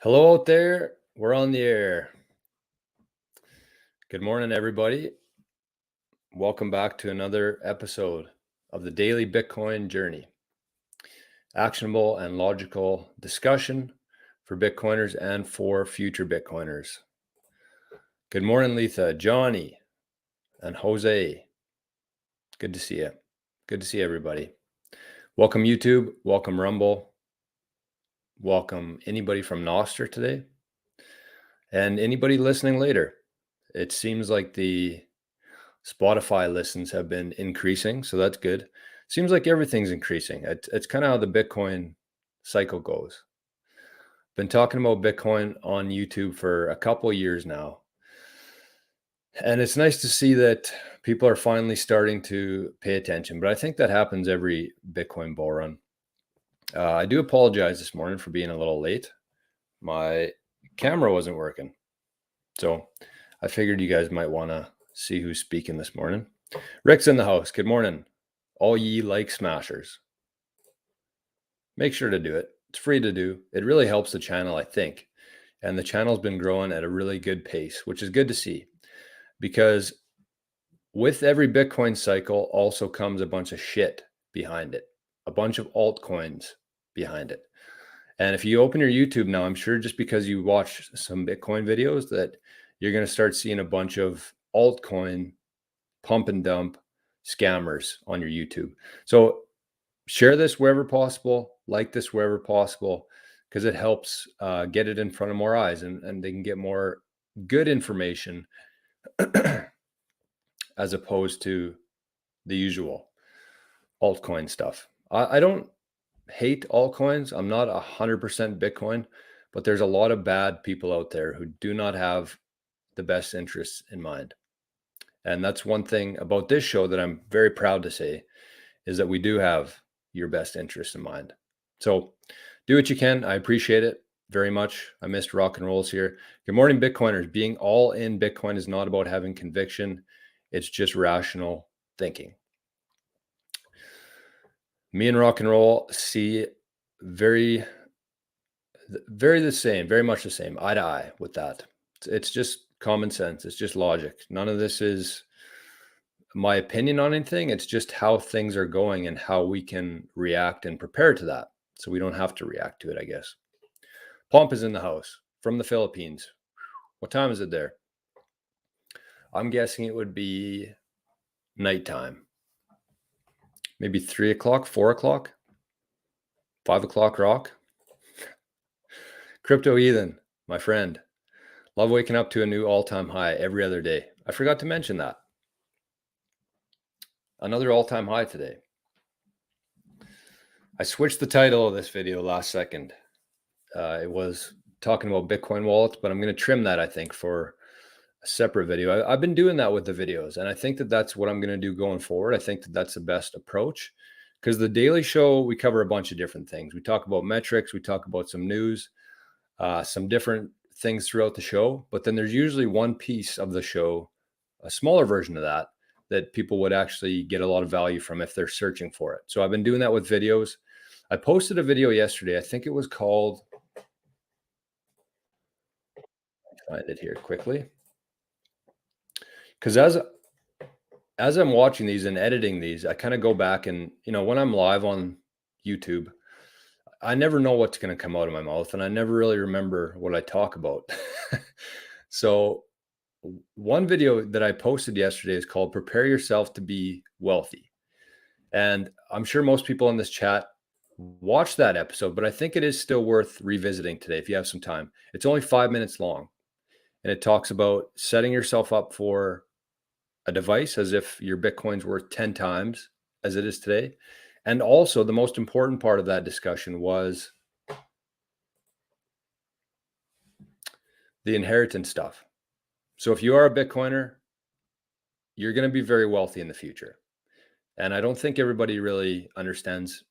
Hello out there. We're on the air. Good morning, everybody. Welcome back to another episode of the Daily Bitcoin Journey. Actionable and logical discussion for Bitcoiners and for future Bitcoiners. Good morning, Letha, Johnny, and Jose. Good to see you. Good to see everybody. Welcome, YouTube. Welcome, Rumble. Welcome, anybody from Nostr today. And anybody listening later. It seems like the Spotify listens have been increasing, so that's good. Seems like everything's increasing. It's kind of how the Bitcoin cycle goes. Been talking about Bitcoin on YouTube for a couple of years now. And it's nice to see that people are finally starting to pay attention, but I think that happens every Bitcoin bull run. I do apologize this morning for being a little late. My camera wasn't working. So I figured you guys might want to see who's speaking this morning. Rick's in the house. Good morning. All ye like smashers. Make sure to do it. It's free to do. It really helps the channel, I think. And the channel's been growing at a really good pace, which is good to see. Because with every Bitcoin cycle also comes a bunch of shit behind it. A bunch of altcoins behind it. And if you open your YouTube now, I'm sure just because you watch some Bitcoin videos that you're going to start seeing a bunch of altcoin pump and dump scammers on your YouTube. So share this wherever possible, like this wherever possible, because it helps get it in front of more eyes and they can get more good information as opposed to the usual altcoin stuff. I don't hate altcoins. I'm not 100% Bitcoin, but there's a lot of bad people out there who do not have the best interests in mind. And that's one thing about this show that I'm very proud to say is that we do have your best interest in mind. So do what you can. I appreciate it very much. I missed rock and rolls here. Good morning, Bitcoiners. Being all in Bitcoin is not about having conviction. It's just rational thinking. Me and rock and roll see very the same, very much the same, eye to eye with that. It's just common sense. It's just logic. None of this is my opinion on anything. It's just how things are going and how we can react and prepare to that. So we don't have to react to it, I guess. Pomp is in the house from the Philippines. What time is it there? I'm guessing it would be nighttime. Maybe 3 o'clock, 4 o'clock, 5 o'clock rock. Crypto Ethan, my friend. Love waking up to a new all-time high every other day. I forgot to mention that. Another all-time high today. I switched the title of this video last second. It was talking about Bitcoin wallets, but I'm going to trim that, I think, for a separate video. I've been doing that with the videos, and I think that that's what I'm going to do going forward. I think that that's the best approach because the daily show, we cover a bunch of different things. We talk about metrics, we talk about some news, some different things throughout the show, but then there's usually one piece of the show, a smaller version of that, that people would actually get a lot of value from if they're searching for it. So I've been doing that with videos. I posted a video yesterday. I think it was called, find it here quickly. Because as I'm watching these and editing these, I kind of go back and, when I'm live on YouTube, I never know what's going to come out of my mouth and I never really remember what I talk about. So one video that I posted yesterday is called Prepare Yourself to Be Wealthy. And I'm sure most people in this chat watched that episode, but I think it is still worth revisiting today if you have some time. It's only 5 minutes long. And it talks about setting yourself up for a device as if your Bitcoin's worth 10 times as it is today. And also the most important part of that discussion was the inheritance stuff. So if you are a Bitcoiner, you're going to be very wealthy in the future. And I don't think everybody really understands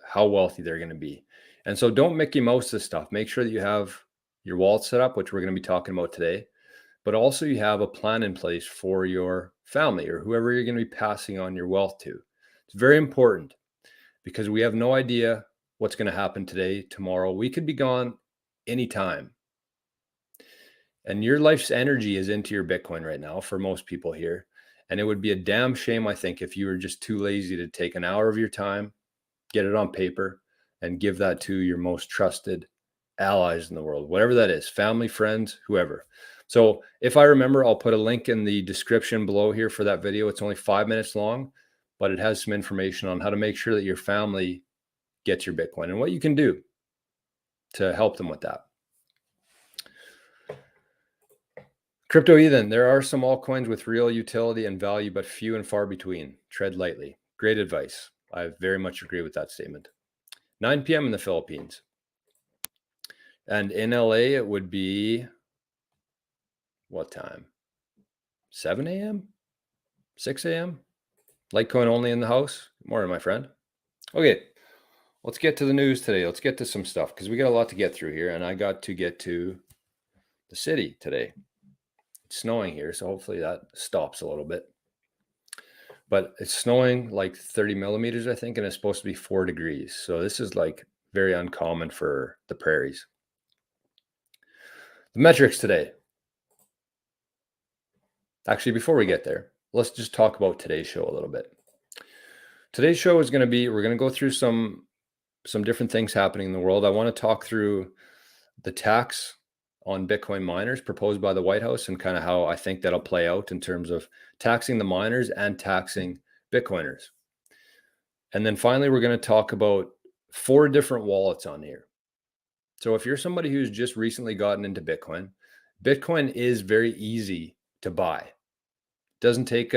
how wealthy they're going to be. And so don't Mickey Mouse this stuff. Make sure that you have your wallet set up, which we're going to be talking about today, but also you have a plan in place for your family or whoever you're going to be passing on your wealth to. It's very important because we have no idea what's going to happen today, tomorrow. We could be gone anytime. And your life's energy is into your Bitcoin right now for most people here. And it would be a damn shame, I think, if you were just too lazy to take an hour of your time, get it on paper, and give that to your most trusted allies in the world, whatever that is, family, friends, whoever. So if I remember, I'll put a link in the description below here for that video. It's only 5 minutes long, but it has some information on how to make sure that your family gets your Bitcoin and what you can do to help them with that. Crypto Ethan, there are some altcoins with real utility and value, but few and far between. Tread lightly. Great advice. I very much agree with that statement. 9 p.m. in the Philippines. And in LA, it would be what time? 7 a.m.? 6 a.m.? Litecoin only in the house? Good morning, my friend. Okay, let's get to the news today. Let's get to some stuff because we got a lot to get through here, and I got to get to the city today. It's snowing here, so hopefully that stops a little bit. But it's snowing like 30 millimeters, I think, and it's supposed to be 4 degrees. So this is like very uncommon for the prairies. The metrics today. Actually, before we get there, let's just talk about today's show a little bit. Today's show is going to be, we're going to go through some different things happening in the world. I want to talk through the tax on Bitcoin miners proposed by the White House and kind of how I think that'll play out in terms of taxing the miners and taxing Bitcoiners. And then finally, we're going to talk about 4 different wallets on here. So if you're somebody who's just recently gotten into Bitcoin, Bitcoin is very easy to buy. It doesn't take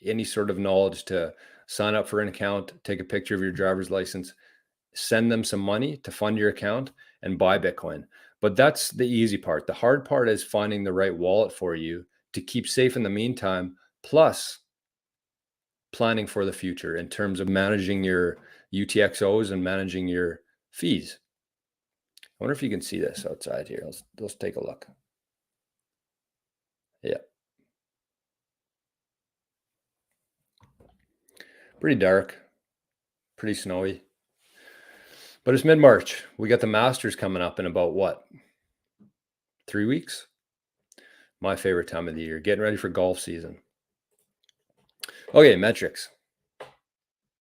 any sort of knowledge to sign up for an account, take a picture of your driver's license, send them some money to fund your account and buy Bitcoin. But that's the easy part. The hard part is finding the right wallet for you to keep safe in the meantime, plus planning for the future in terms of managing your UTXOs and managing your fees. I wonder if you can see this outside here. Let's take a look. Yeah. Pretty dark, pretty snowy. But it's mid-March. We got the Masters coming up in about what? 3 weeks? My favorite time of the year, getting ready for golf season. Okay, metrics.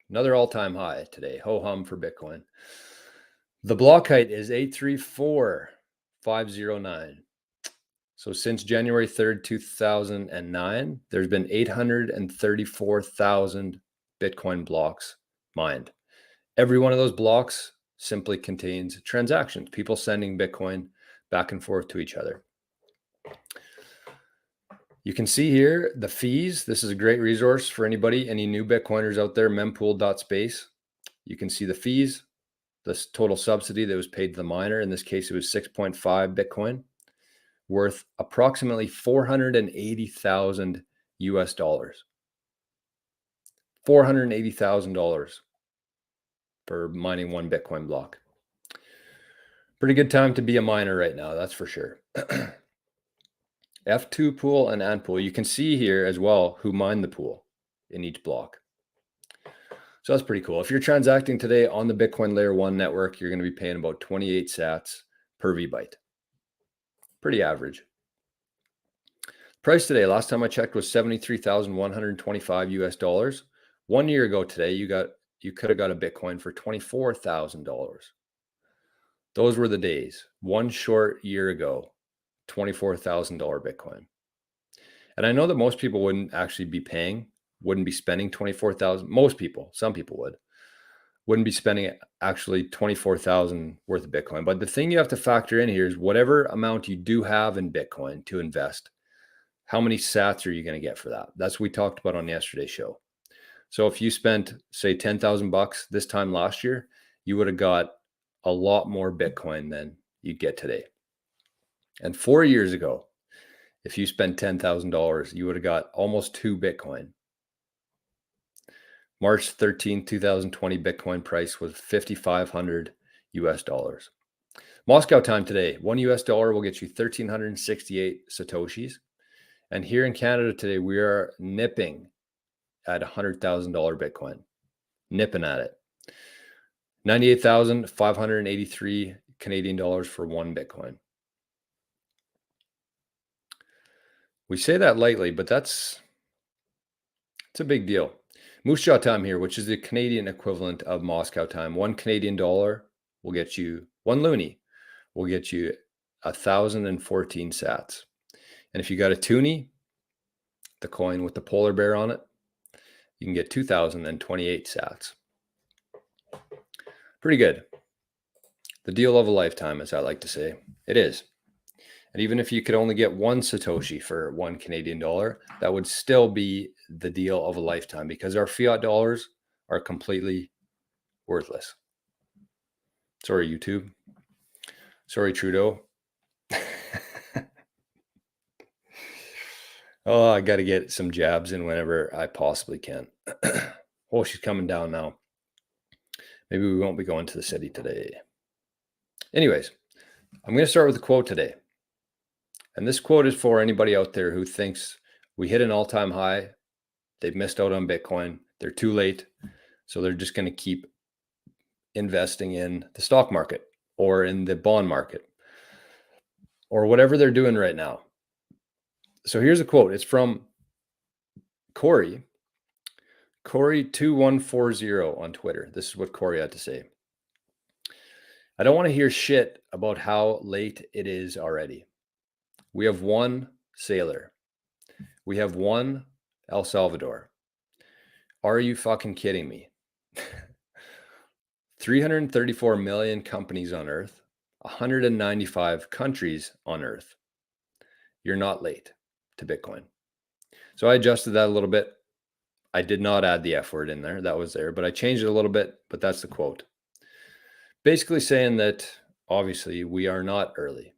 Another all-time high today. Ho-hum for Bitcoin. The block height is 834,509. So since January 3rd, 2009, there's been 834,000 Bitcoin blocks mined. Every one of those blocks simply contains transactions, people sending Bitcoin back and forth to each other. You can see here the fees. This is a great resource for anybody, any new Bitcoiners out there, mempool.space. You can see the fees, the total subsidy that was paid to the miner. In this case, it was 6.5 Bitcoin, worth approximately $480,000 US dollars. $480,000 for mining 1 Bitcoin block. Pretty good time to be a miner right now, that's for sure. F2 pool and AND pool. You can see here as well who mined the pool in each block. So that's pretty cool. If you're transacting today on the Bitcoin Layer 1 network, you're going to be paying about 28 sats per VByte. Pretty average. Price today, last time I checked, was 73,125 US dollars. 1 year ago today, you could have got a Bitcoin for $24,000. Those were the days. 1 short year ago, $24,000 Bitcoin. And I know that most people wouldn't actually be wouldn't be spending 24,000. Most people, some people wouldn't be spending actually 24,000 worth of Bitcoin. But the thing you have to factor in here is whatever amount you do have in Bitcoin to invest, how many sats are you going to get for that? That's what we talked about on yesterday's show. So if you spent, say, 10,000 bucks this time last year, you would have got a lot more Bitcoin than you'd get today. And 4 years ago, if you spent $10,000, you would have got almost 2 Bitcoin. March 13, 2020 Bitcoin price was 5,500 US dollars. Moscow time today, 1 US dollar will get you 1,368 Satoshis. And here in Canada today, we are nipping at $100,000 Bitcoin. Nipping at it. 98,583 Canadian dollars for 1 Bitcoin. We say that lightly, but it's a big deal. Moose Jaw time here, which is the Canadian equivalent of Moscow time. 1 Canadian dollar will get you 1 loonie, will get you 1,014 sats. And if you got a toonie, the coin with the polar bear on it, you can get 2,028 sats. Pretty good. The deal of a lifetime, as I like to say. It is. And even if you could only get 1 Satoshi for 1 Canadian dollar, that would still be the deal of a lifetime because our fiat dollars are completely worthless. Sorry, YouTube. Sorry, Trudeau. Oh, I got to get some jabs in whenever I possibly can. Oh, she's coming down now. Maybe we won't be going to the city today. Anyways, I'm going to start with a quote today. And this quote is for anybody out there who thinks we hit an all-time high, they've missed out on Bitcoin, they're too late, so they're just going to keep investing in the stock market or in the bond market or whatever they're doing right now. So here's a quote. It's from Corey 2140 on Twitter. This is what Corey had to say. I don't want to hear shit about how late it is already. We have one sailor. We have one El Salvador. Are you fucking kidding me? 334 million companies on Earth, 195 countries on Earth. You're not late to Bitcoin. So I adjusted that a little bit. I did not add the F word in there. That was there, but I changed it a little bit, but that's the quote. Basically saying that obviously we are not early.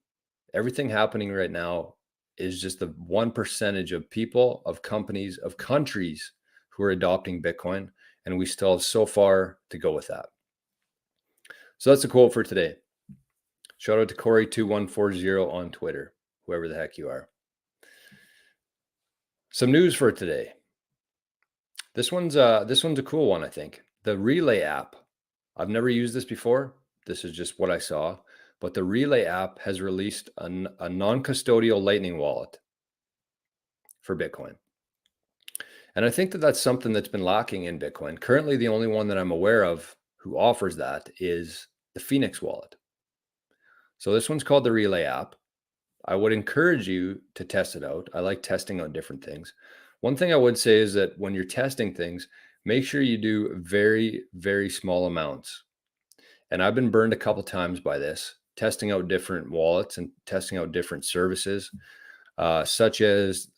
Everything happening right now is just the 1% of people, of companies, of countries who are adopting Bitcoin, and we still have so far to go with that. So that's the quote for today. Shout out to Corey 2140 on Twitter, whoever the heck you are. Some news for today. This one's a cool one, I think. The Relay app. I've never used this before. This is just what I saw. But the Relay app has released a non-custodial Lightning wallet for Bitcoin. And I think that that's something that's been lacking in Bitcoin. Currently, the only one that I'm aware of who offers that is the Phoenix wallet. So this one's called the Relay app. I would encourage you to test it out. I like testing out different things. One thing I would say is that when you're testing things, make sure you do very, very small amounts. And I've been burned a couple times by this, testing out different wallets and testing out different services, such as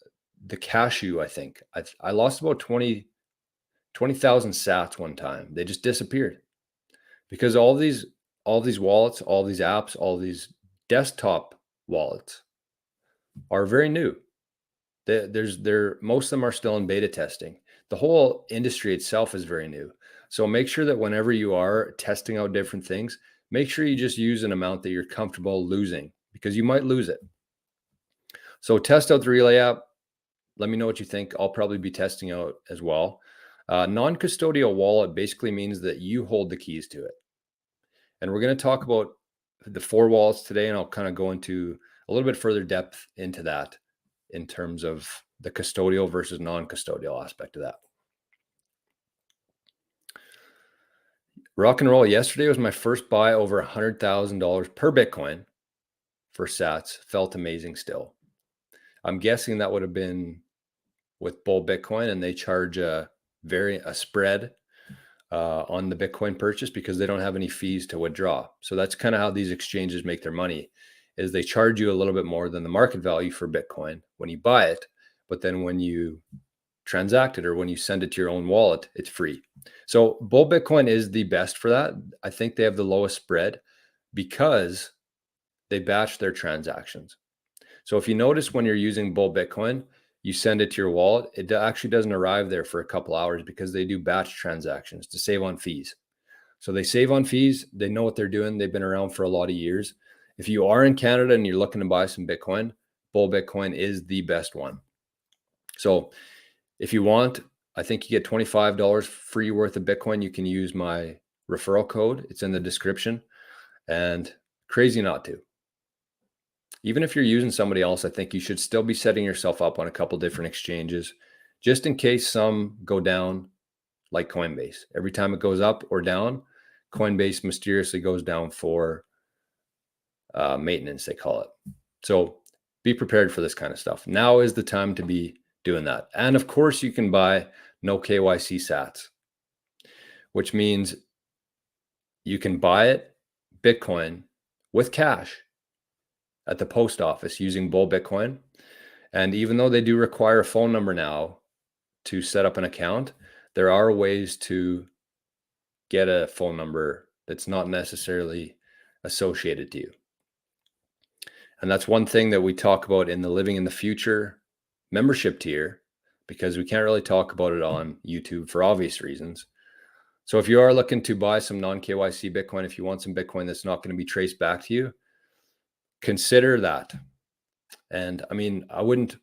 the Cashew, I think. I lost about 20,000 sats one time. They just disappeared because all these wallets, all these apps, all these desktop wallets are very new. Most of them are still in beta testing. The whole industry itself is very new. So make sure that whenever you are testing out different things, make sure you just use an amount that you're comfortable losing because you might lose it. So test out the Relay app. Let me know what you think. I'll probably be testing out as well. Non-custodial wallet basically means that you hold the keys to it. And we're going to talk about the 4 wallets today, and I'll kind of go into a little bit further depth into that in terms of the custodial versus non-custodial aspect of that. Rock and roll. Yesterday was my first buy over $100,000 per Bitcoin for sats. Felt amazing still. I'm guessing that would have been with Bull Bitcoin, and they charge a spread on the Bitcoin purchase because they don't have any fees to withdraw. So that's kind of how these exchanges make their money, is they charge you a little bit more than the market value for Bitcoin when you buy it, but then when you transact it or when you send it to your own wallet, it's free. So Bull Bitcoin is the best for that. I think they have the lowest spread because they batch their transactions. So if you notice when you're using Bull Bitcoin, you send it to your wallet, it actually doesn't arrive there for a couple hours because they do batch transactions to save on fees. So they save on fees. They know what they're doing. They've been around for a lot of years. If you are in Canada and you're looking to buy some Bitcoin, Bull Bitcoin is the best one. So if you want, I think you get $25 free worth of Bitcoin. You can use my referral code. It's in the description, and crazy not to. Even if you're using somebody else, I think you should still be setting yourself up on a couple different exchanges, just in case some go down, like Coinbase. Every time it goes up or down, Coinbase mysteriously goes down for maintenance, they call it. So be prepared for this kind of stuff. Now is the time to be doing that. And of course, you can buy no KYC sats, which means you can buy it Bitcoin with cash at the post office using Bull Bitcoin. And even though they do require a phone number now to set up an account, there are ways to get a phone number that's not necessarily associated to you. And that's one thing that we talk about in the Living in the Future membership tier, because we can't really talk about it on YouTube for obvious reasons. So if you are looking to buy some non-KYC Bitcoin, if you want some Bitcoin that's not going to be traced back to you, consider that. And I mean, I wouldn't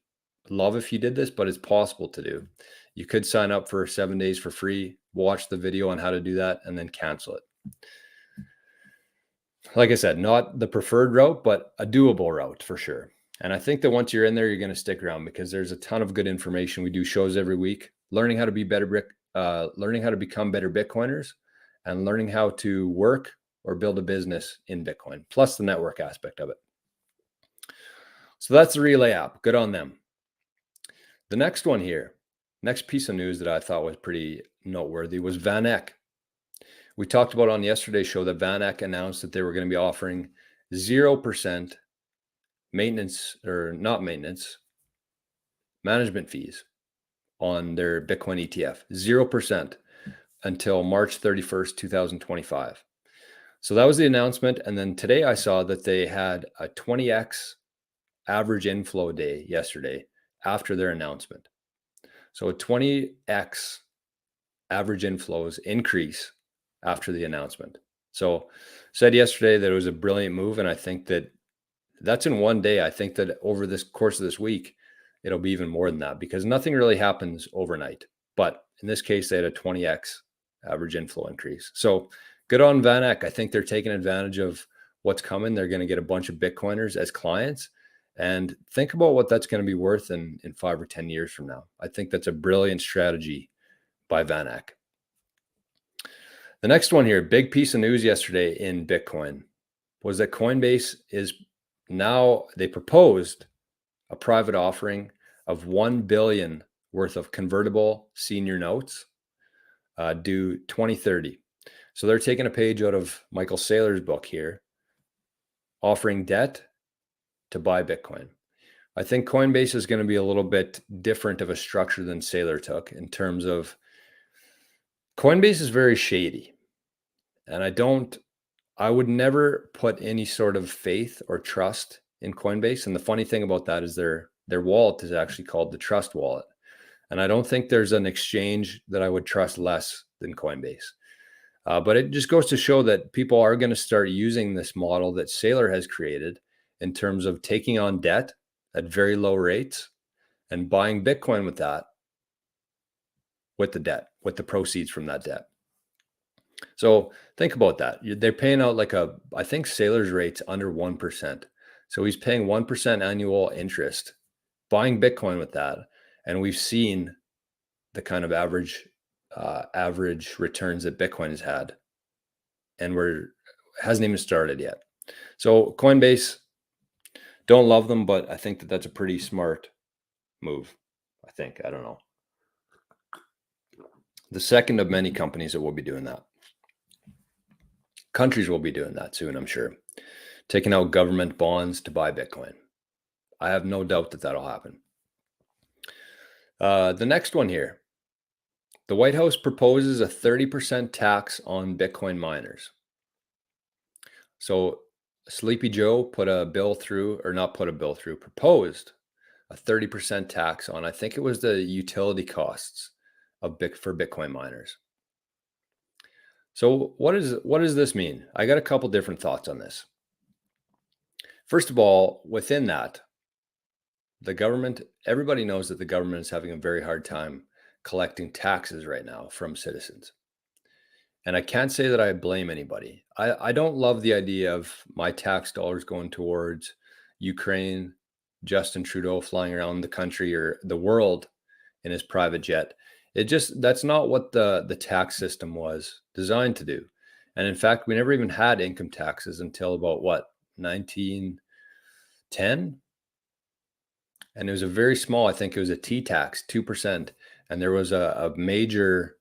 love if you did this, but it's possible to do. You could sign up for 7 days for free, watch the video on how to do that, and then cancel it. Like I said, not the preferred route, but a doable route for sure. And I think that once you're in there, you're going to stick around because there's a ton of good information. We do shows every week, learning how to be learning how to become better Bitcoiners, and learning how to work or build a business in Bitcoin, plus the network aspect of it. So that's the Relay app. Good on them. The next one here, next piece of news that I thought was pretty noteworthy was Van Eck. We talked about on yesterday's show that Van Eck announced that they were going to be offering 0% maintenance, or not maintenance, management fees on their Bitcoin ETF, 0% until March 31st, 2025. So that was the announcement. And then today I saw that they had a 20x average inflow day yesterday after their announcement. So a 20x average inflows increase after the announcement. So said yesterday that it was a brilliant move. And I think that that's in one day. I think that over this course of this week, it'll be even more than that because nothing really happens overnight. But in this case, they had a 20x average inflow increase. So good on Van Eck. I think they're taking advantage of what's coming. They're going to get a bunch of Bitcoiners as clients. And think about what that's going to be worth in 5 or 10 years from now. I think that's a brilliant strategy by Van Eck. The next one here, big piece of news yesterday in Bitcoin, was that Coinbase is now, they proposed a private offering of 1 billion worth of convertible senior notes due 2030. So they're taking a page out of Michael Saylor's book here, offering debt to buy Bitcoin. I think Coinbase is going to be a little bit different of a structure than Saylor took in terms of Coinbase is very shady. And I would never put any sort of faith or trust in Coinbase. And the funny thing about that is their wallet is actually called the Trust Wallet. And I don't think there's an exchange that I would trust less than Coinbase. But it just goes to show that people are going to start using this model that Saylor has created in terms of taking on debt at very low rates and buying Bitcoin with that, with the debt, with the proceeds from that debt. So think about that. They're paying out I think Saylor's rate's under 1%. So he's paying 1% annual interest, buying Bitcoin with that. And we've seen the kind of average returns that Bitcoin has had. And hasn't even started yet. So Coinbase, don't love them, but I think that that's a pretty smart move. I don't know. The second of many companies that will be doing that. Countries will be doing that soon, I'm sure. Taking out government bonds to buy Bitcoin. I have no doubt that that'll happen. The next one here. The White House proposes a 30% tax on Bitcoin miners. So Sleepy Joe proposed a 30% tax on, I think it was the utility costs for Bitcoin miners. So what does this mean? I got a couple different thoughts on this. First of all, within that, the government, everybody knows that the government is having a very hard time collecting taxes right now from citizens. And I can't say that I blame anybody. I don't love the idea of my tax dollars going towards Ukraine, Justin Trudeau flying around the country or the world in his private jet. That's not what the tax system was designed to do. And in fact, we never even had income taxes until about 1910? And it was a very small, I think it was a T tax, 2%. And there was a major,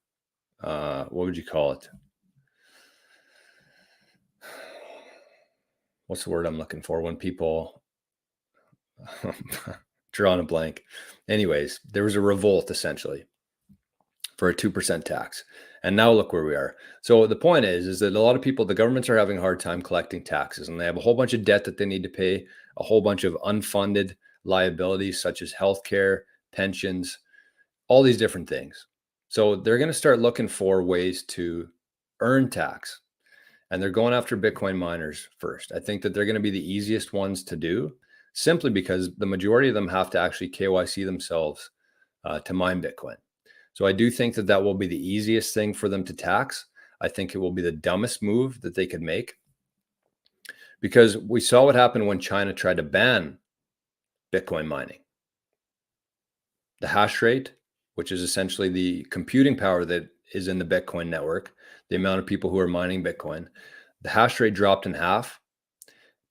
what would you call it? What's the word I'm looking for when people drawing a blank? Anyways, there was a revolt essentially for a 2% tax. And now look where we are. So the point is that a lot of people, the governments are having a hard time collecting taxes, and they have a whole bunch of debt that they need to pay, a whole bunch of unfunded liabilities such as healthcare, pensions, all these different things. So they're going to start looking for ways to earn tax. And they're going after Bitcoin miners first. I think that they're going to be the easiest ones to do, simply because the majority of them have to actually KYC themselves to mine Bitcoin. So I do think that that will be the easiest thing for them to tax. I think it will be the dumbest move that they could make, because we saw what happened when China tried to ban Bitcoin mining. The hash rate, which is essentially the computing power that is in the Bitcoin network, the amount of people who are mining Bitcoin, the hash rate dropped in half.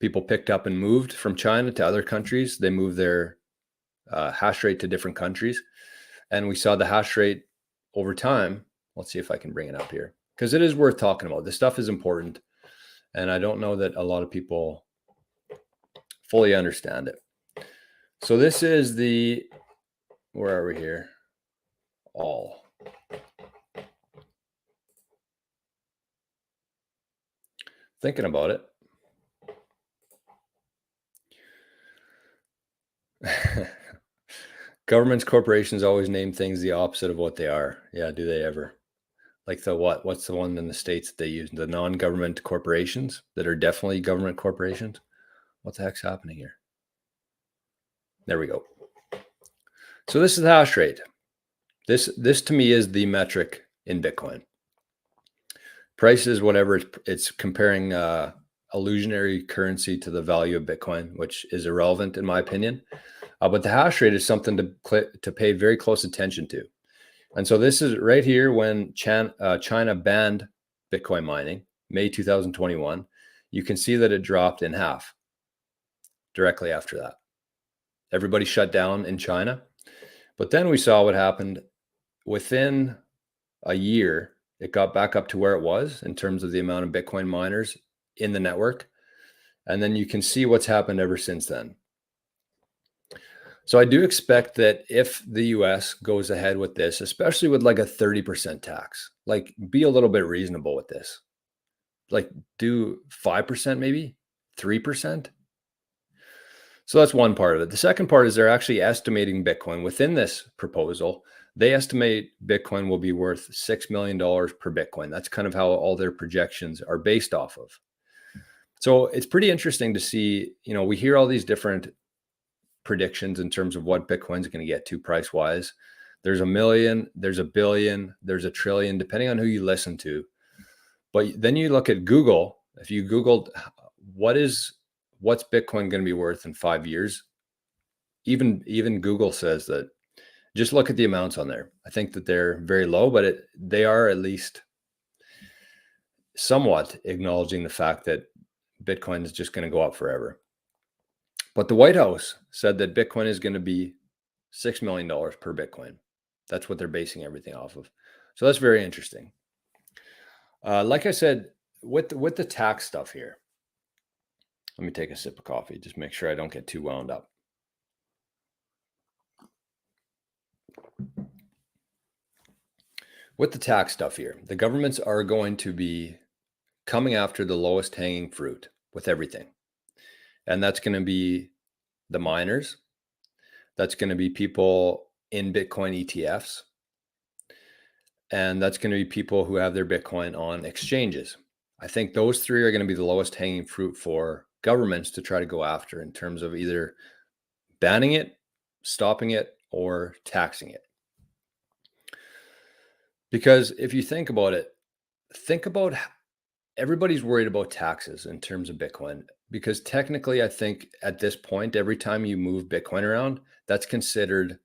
People picked up and moved from China to other countries. They moved their hash rate to different countries. And we saw the hash rate over time. Let's see if I can bring it up here, because it is worth talking about. This stuff is important. And I don't know that a lot of people fully understand it. So this is where are we here? All. Thinking about it. Governments, corporations always name things the opposite of what they are. Yeah, do they ever? Like what's the one in the States that they use? The non-government corporations that are definitely government corporations. What the heck's happening here? There we go. So this is the hash rate. This to me is the metric in Bitcoin. Price is whatever, it's comparing illusionary currency to the value of Bitcoin, which is irrelevant in my opinion. But the hash rate is something to pay very close attention to. And so this is right here when China banned Bitcoin mining, May 2021. You can see that it dropped in half directly after that. Everybody shut down in China. But then we saw what happened within a year. It got back up to where it was in terms of the amount of Bitcoin miners in the network. And then you can see what's happened ever since then. So I do expect that if the US goes ahead with this, especially with like a 30% tax, like be a little bit reasonable with this. Like do 5%, maybe 3%. So that's one part of it. The second part is they're actually estimating Bitcoin within this proposal. They estimate Bitcoin will be worth $6 million per Bitcoin. That's kind of how all their projections are based off of. So it's pretty interesting to see, we hear all these different predictions in terms of what Bitcoin's going to get to price wise. There's a million, there's a billion, there's a trillion, depending on who you listen to. But then you look at Google. If you Googled what's Bitcoin going to be worth in 5 years, even Google says that. Just look at the amounts on there. I think that they're very low, but they are at least somewhat acknowledging the fact that Bitcoin is just going to go up forever. But the White House said that Bitcoin is going to be $6 million per Bitcoin. That's what they're basing everything off of. So that's very interesting. Like I said, with the tax stuff here, let me take a sip of coffee, just make sure I don't get too wound up. With the tax stuff here, the governments are going to be coming after the lowest hanging fruit with everything. And that's going to be the miners. That's going to be people in Bitcoin ETFs. And that's going to be people who have their Bitcoin on exchanges. I think those three are going to be the lowest hanging fruit for governments to try to go after in terms of either banning it, stopping it, or taxing it. Because if you think about it, think about everybody's worried about taxes in terms of Bitcoin, because technically, I think at this point, every time you move Bitcoin around, that's considered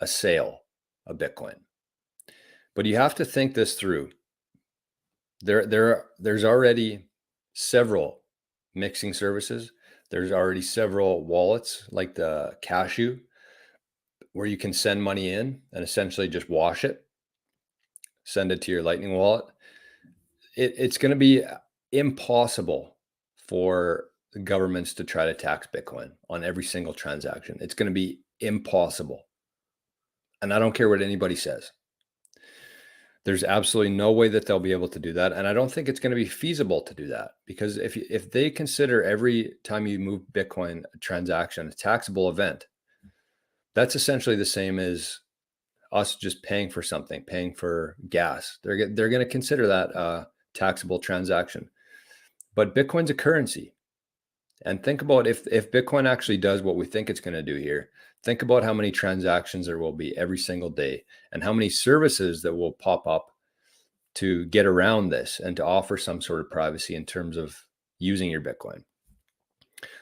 a sale of Bitcoin. But you have to think this through. There's already several mixing services. There's already several wallets like the Cashew, where you can send money in and essentially just wash it, send it to your Lightning wallet. It's going to be impossible for governments to try to tax Bitcoin on every single transaction. It's going to be impossible. And I don't care what anybody says. There's absolutely no way that they'll be able to do that. And I don't think it's going to be feasible to do that, because if they consider every time you move Bitcoin transaction a taxable event, that's essentially the same as us just paying for something, paying for gas. They're going to consider that a taxable transaction. But Bitcoin's a currency. And think about if Bitcoin actually does what we think it's going to do here, think about how many transactions there will be every single day and how many services that will pop up to get around this and to offer some sort of privacy in terms of using your Bitcoin.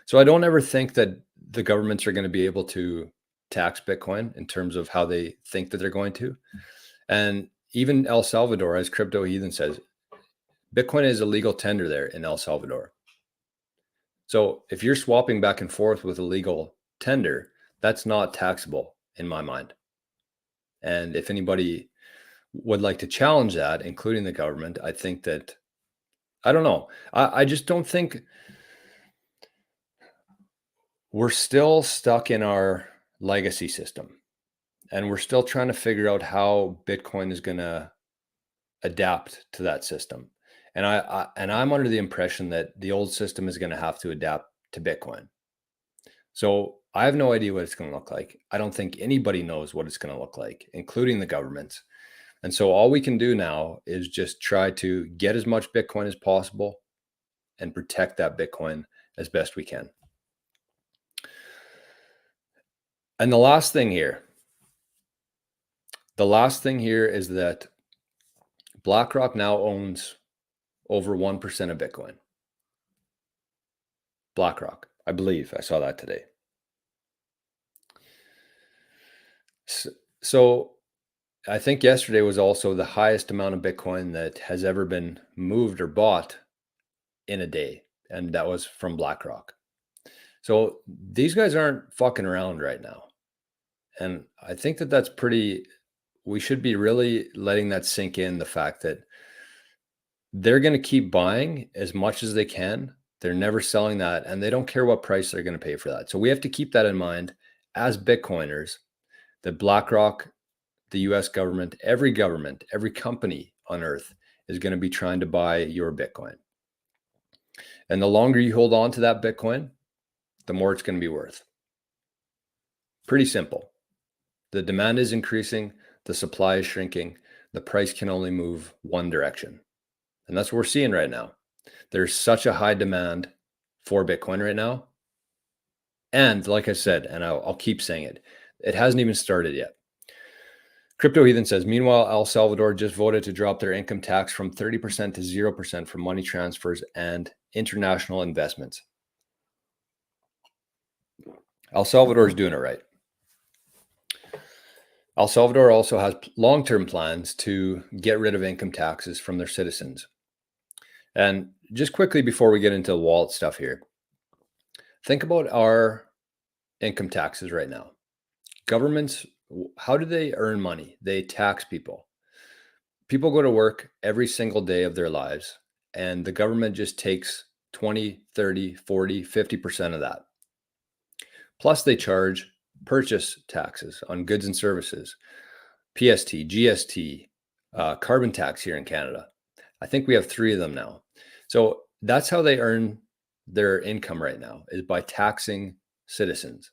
So I don't ever think that the governments are going to be able to tax Bitcoin in terms of how they think that they're going to. And even El Salvador, as Crypto Heathen says, Bitcoin is a legal tender there in El Salvador. So if you're swapping back and forth with a legal tender, that's not taxable in my mind. And if anybody would like to challenge that, including the government, I think that, I don't know. I just don't think we're still stuck in our legacy system. And we're still trying to figure out how Bitcoin is going to adapt to that system. And I'm under the impression that the old system is going to have to adapt to Bitcoin. So I have no idea what it's going to look like. I don't think anybody knows what it's going to look like, including the governments. And so all we can do now is just try to get as much Bitcoin as possible and protect that Bitcoin as best we can. And the last thing here is that BlackRock now owns over 1% of Bitcoin. BlackRock, I believe I saw that today. So I think yesterday was also the highest amount of Bitcoin that has ever been moved or bought in a day. And that was from BlackRock. So these guys aren't fucking around right now. And I think that that's pretty, we should be really letting that sink in, the fact that they're going to keep buying as much as they can. They're never selling that, and they don't care what price they're going to pay for that. So we have to keep that in mind as Bitcoiners, that BlackRock, the US government, every company on earth is going to be trying to buy your Bitcoin. And the longer you hold on to that Bitcoin, the more it's going to be worth. Pretty simple. The demand is increasing, the supply is shrinking, the price can only move one direction. And that's what we're seeing right now. There's such a high demand for Bitcoin right now. And like I said, and I'll keep saying it, it hasn't even started yet. Crypto Heathen says, meanwhile, El Salvador just voted to drop their income tax from 30% to 0% for money transfers and international investments. El Salvador is doing it right. El Salvador also has long-term plans to get rid of income taxes from their citizens. And just quickly before we get into the wallet stuff here, think about our income taxes right now. Governments, how do they earn money? They tax people. People go to work every single day of their lives, and the government just takes 20, 30, 40, 50% of that. Plus they charge purchase taxes on goods and services, PST, GST, carbon tax here in Canada. I think we have 3 of them now. So that's how they earn their income right now, is by taxing citizens.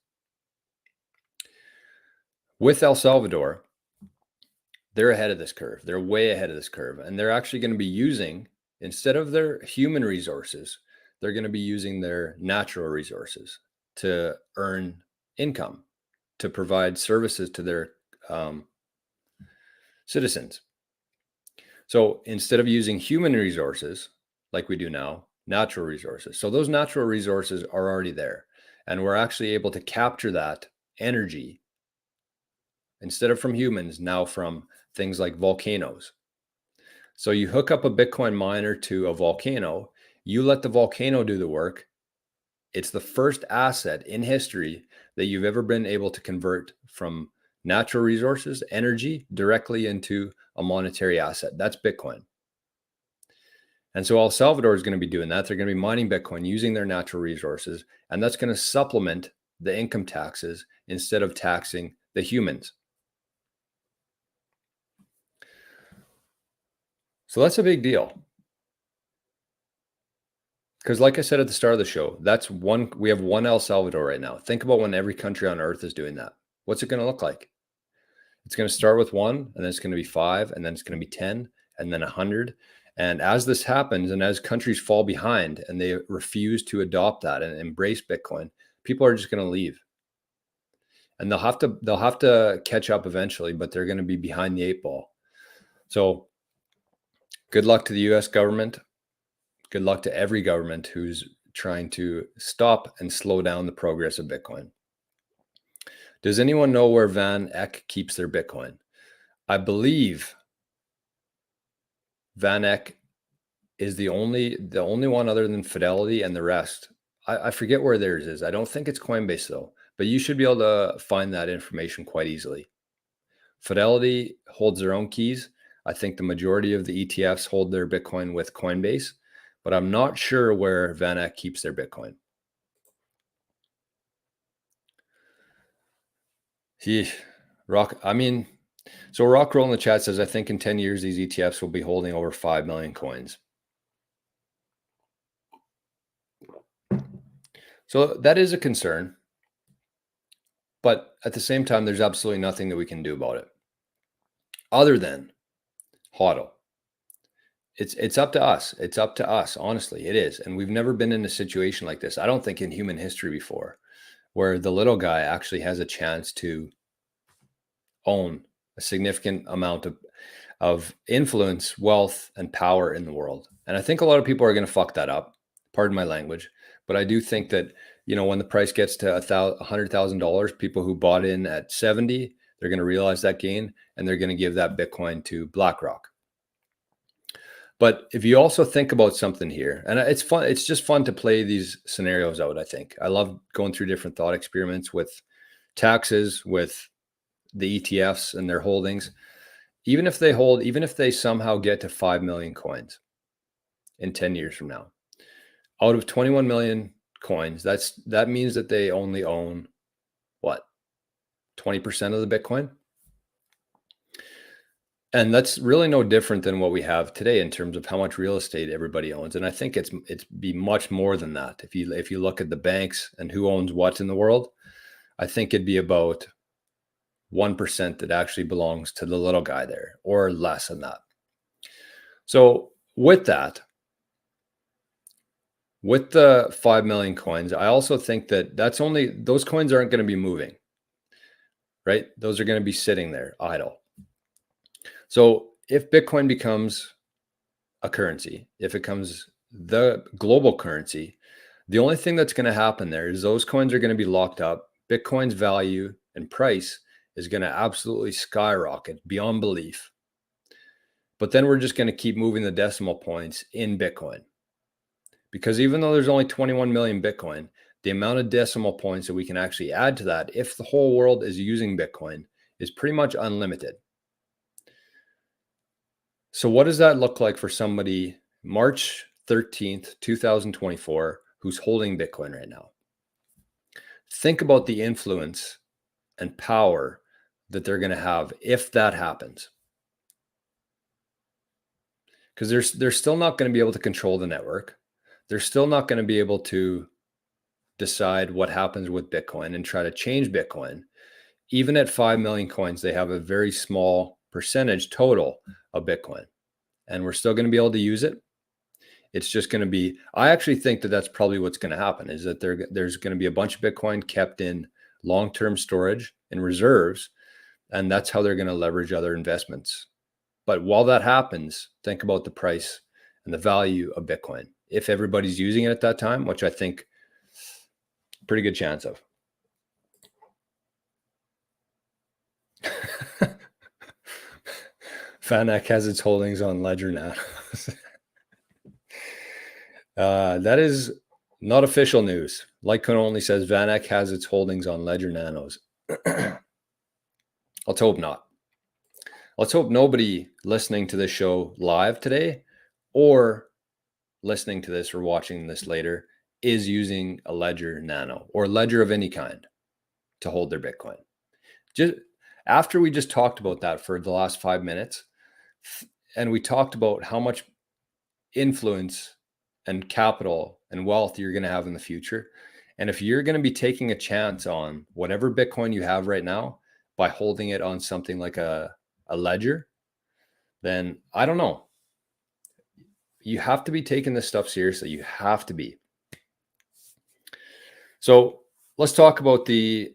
With El Salvador, they're ahead of this curve. They're way ahead of this curve. And they're actually going to be using, instead of their human resources, they're going to be using their natural resources to earn income, to provide services to their citizens. So instead of using human resources like we do now, natural resources. So those natural resources are already there. And we're actually able to capture that energy instead of from humans, now from things like volcanoes. So you hook up a Bitcoin miner to a volcano, you let the volcano do the work. It's the first asset in history that you've ever been able to convert from natural resources, energy, directly into a monetary asset. That's Bitcoin. And so El Salvador is going to be doing that. They're going to be mining Bitcoin using their natural resources, and that's going to supplement the income taxes instead of taxing the humans. So that's a big deal. Because like I said at the start of the show, we have one El Salvador right now. Think about when every country on earth is doing that. What's it going to look like? It's going to start with 1, and then it's going to be 5, and then it's going to be 10, and then 100. And as this happens, and as countries fall behind and they refuse to adopt that and embrace Bitcoin, people are just going to leave. And they'll have to catch up eventually, but they're going to be behind the 8 ball. So good luck to the US government. Good luck to every government who's trying to stop and slow down the progress of Bitcoin. Does anyone know where Van Eck keeps their Bitcoin? I believe Van Eck is the only one other than Fidelity, and the rest, I forget where theirs is. I don't think it's Coinbase though, but you should be able to find that information quite easily. Fidelity holds their own keys. I think the majority of the ETFs hold their Bitcoin with Coinbase, but I'm not sure where Van Eck keeps their Bitcoin. Rock Roll in the chat says, I think in 10 years, these ETFs will be holding over 5 million coins. So that is a concern. But at the same time, there's absolutely nothing that we can do about it other than HODL. It's up to us. It's up to us. Honestly, it is. And we've never been in a situation like this, I don't think, in human history before, where the little guy actually has a chance to own a significant amount of influence, wealth, and power in the world. And I think a lot of people are going to fuck that up. Pardon my language. But I do think that, when the price gets to $100,000, people who bought in at 70, they're going to realize that gain, and they're going to give that Bitcoin to BlackRock. But if you also think about something here, and it's fun, it's just fun to play these scenarios out, I think. I love going through different thought experiments with taxes, with the ETFs and their holdings. Even if they somehow get to 5 million coins in 10 years from now, out of 21 million coins, that means that they only own what? 20% of the Bitcoin? And that's really no different than what we have today in terms of how much real estate everybody owns. And I think it's be much more than that. If you look at the banks and who owns what in the world, I think it'd be about 1% that actually belongs to the little guy there, or less than that. So with that, with the 5 million coins, I also think that those coins aren't going to be moving, right? Those are going to be sitting there idle. So if Bitcoin becomes a currency, if it becomes the global currency, the only thing that's going to happen there is those coins are going to be locked up. Bitcoin's value and price is going to absolutely skyrocket beyond belief. But then we're just going to keep moving the decimal points in Bitcoin. Because even though there's only 21 million Bitcoin, the amount of decimal points that we can actually add to that, if the whole world is using Bitcoin, is pretty much unlimited. So what does that look like for somebody March 13th, 2024, who's holding Bitcoin right now? Think about the influence and power that they're going to have if that happens. Because they're still not going to be able to control the network. They're still not going to be able to decide what happens with Bitcoin and try to change Bitcoin. Even at 5 million coins, they have a very small percentage total of Bitcoin. And we're still going to be able to use it. It's just going to be, I actually think that that's probably what's going to happen, is that there's going to be a bunch of Bitcoin kept in long-term storage and reserves. And that's how they're going to leverage other investments. But while that happens, think about the price and the value of Bitcoin if everybody's using it at that time, which I think pretty good chance of. VanEck has its holdings on Ledger Nanos. That is not official news. Litecoin only says VanEck has its holdings on Ledger Nanos. Let's hope not. Let's hope nobody listening to this show live today or listening to this or watching this later is using a Ledger Nano or Ledger of any kind to hold their Bitcoin. Just after we just talked about that for the last 5 minutes, and we talked about how much influence and capital and wealth you're going to have in the future. And if you're going to be taking a chance on whatever Bitcoin you have right now by holding it on something like a ledger, then I don't know. You have to be taking this stuff seriously. You have to be. So let's talk about Bitcoin